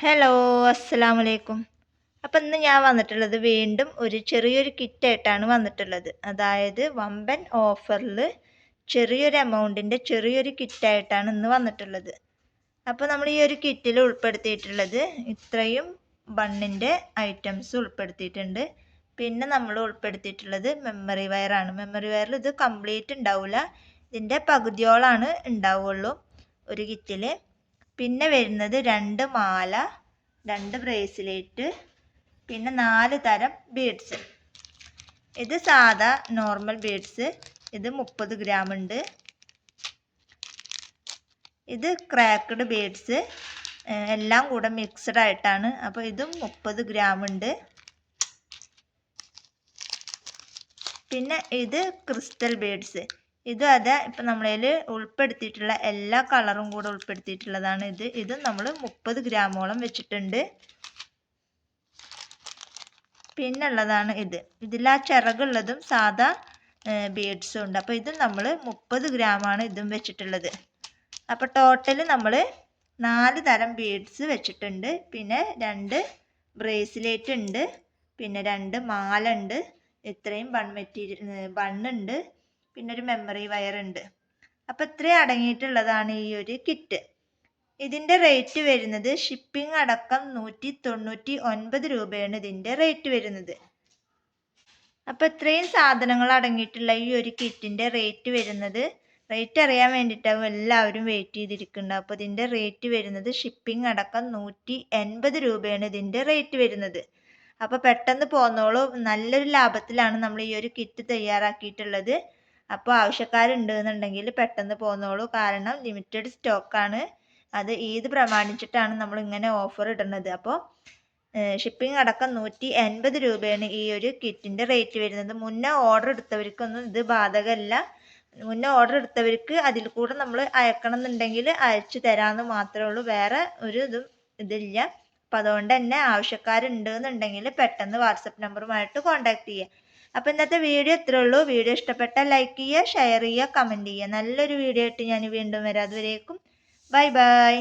Hello, അസ്സലാമു അലൈക്കും. അപ്പം ഇന്ന് ഞാൻ വന്നിട്ടുള്ളത് വീണ്ടും ഒരു ചെറിയൊരു കിറ്റായിട്ടാണ് വന്നിട്ടുള്ളത്. അതായത് വമ്പൻ ഓഫറിൽ ചെറിയൊരു എമൗണ്ടിൻ്റെ ചെറിയൊരു കിറ്റായിട്ടാണ് ഇന്ന് വന്നിട്ടുള്ളത്. അപ്പോൾ നമ്മൾ ഈ ഒരു കിറ്റിൽ ഉൾപ്പെടുത്തിയിട്ടുള്ളത് ഇത്രയും ബണ്ണിൻ്റെ ഐറ്റംസ് ഉൾപ്പെടുത്തിയിട്ടുണ്ട്. പിന്നെ നമ്മൾ ഉൾപ്പെടുത്തിയിട്ടുള്ളത് മെമ്മറി വയറാണ്. മെമ്മറി വയറിൽ ഇത് കംപ്ലീറ്റ് ഉണ്ടാവില്ല, ഇതിൻ്റെ പകുതിയോളാണ് ഉണ്ടാവുള്ളൂ ഒരു കിറ്റിൽ. പിന്നെ വരുന്നത് 2 മാല, 2 ബ്രേസ്ലെറ്റ്, പിന്നെ 4 തരം ബീഡ്സ്. ഇത് സാധാ നോർമൽ ബീഡ്സ്, ഇത് 30 ഗ്രാം ഉണ്ട്. ഇത് ക്രാക്ക്ഡ് ബീഡ്സ്, എല്ലാം കൂടെ മിക്സ്ഡ് ആയിട്ടാണ്. അപ്പോൾ ഇതും 30 ഗ്രാം ഉണ്ട്. പിന്നെ ഇത് ക്രിസ്റ്റൽ ബീഡ്സ്, ഇതും അതെ ഇപ്പം നമ്മളതിൽ ഉൾപ്പെടുത്തിയിട്ടുള്ള എല്ലാ കളറും കൂടെ ഉൾപ്പെടുത്തിയിട്ടുള്ളതാണ്. ഇതും നമ്മൾ 30 ഗ്രാമോളം വെച്ചിട്ടുണ്ട്. പിന്നുള്ളതാണ് ഇതിൽ ആ ചിറകുള്ളതും സാധാ ബീഡ്സും ഉണ്ട്. അപ്പോൾ ഇതും നമ്മൾ 30 ഗ്രാമാണ് ഇതും വെച്ചിട്ടുള്ളത്. അപ്പോൾ ടോട്ടൽ നമ്മൾ 4 തരം ബീഡ്സ് വെച്ചിട്ടുണ്ട്. പിന്നെ 2 ബ്രേസ്ലെറ്റ് ഉണ്ട്, പിന്നെ 2 മാല ഉണ്ട്, ഇത്രയും ബണ്ണുണ്ട്, പിന്നെ ഒരു മെമ്മറി വയർ ഉണ്ട്. അപ്പോൾ ഇത്രയും അടങ്ങിയിട്ടുള്ളതാണ് ഈ ഒരു കിറ്റ്. ഇതിൻ്റെ റേറ്റ് വരുന്നത് ഷിപ്പിംഗ് അടക്കം 199 രൂപയാണ് ഇതിൻ്റെ റേറ്റ് വരുന്നത്. അപ്പോൾ ഇത്രയും സാധനങ്ങൾ അടങ്ങിയിട്ടുള്ള ഈ ഒരു കിറ്റിൻ്റെ റേറ്റ് അറിയാൻ വേണ്ടിയിട്ടാവും എല്ലാവരും വെയിറ്റ് ചെയ്തിരിക്കുന്നുണ്ട്. അപ്പോൾ ഇതിൻ്റെ റേറ്റ് വരുന്നത് ഷിപ്പിംഗ് അടക്കം 180 രൂപയാണ് ഇതിൻ്റെ റേറ്റ് വരുന്നത്. അപ്പോൾ പെട്ടെന്ന് പോന്നോളൂ, നല്ലൊരു ലാഭത്തിലാണ് നമ്മൾ ഈ ഒരു കിറ്റ് തയ്യാറാക്കിയിട്ടുള്ളത്. അപ്പോൾ ആവശ്യക്കാരുണ്ട് എന്നുണ്ടെങ്കിൽ പെട്ടെന്ന് പോന്നോളൂ, കാരണം ലിമിറ്റഡ് സ്റ്റോക്കാണ്. അത് ഈദ് പ്രമാണിച്ചിട്ടാണ് നമ്മൾ ഇങ്ങനെ ഓഫർ ഇടുന്നത്. അപ്പോൾ ഷിപ്പിംഗ് അടക്കം 180 രൂപയാണ് ഈ ഒരു കിറ്റിൻ്റെ റേറ്റ് വരുന്നത്. മുന്നേ ഓർഡർ എടുത്തവർക്കൊന്നും ഇത് ബാധകമല്ല. മുന്നേ ഓർഡർ എടുത്തവർക്ക് അതിൽ കൂടെ നമ്മൾ അയക്കണം എന്നുണ്ടെങ്കിൽ അയച്ചു തരാമെന്ന് മാത്രമേ ഉള്ളൂ, വേറെ ഒരു ഇതില്ല. അപ്പം അതുകൊണ്ട് തന്നെ ആവശ്യക്കാരുണ്ട് എന്നുണ്ടെങ്കിൽ പെട്ടെന്ന് വാട്സപ്പ് നമ്പറുമായിട്ട് കോൺടാക്ട് ചെയ്യുക. അപ്പോൾ ഇന്നത്തെ വീഡിയോ ഇത്രേ ഉള്ളൂ. വീഡിയോ ഇഷ്ടപ്പെട്ടാൽ ലൈക്ക് ചെയ്യുക, ഷെയർ ചെയ്യുക, കമൻറ്റ് ചെയ്യുക. നല്ലൊരു വീഡിയോ ആയിട്ട് ഞാൻ വീണ്ടും വരാം. അതുവരേക്കും ബൈ ബൈ.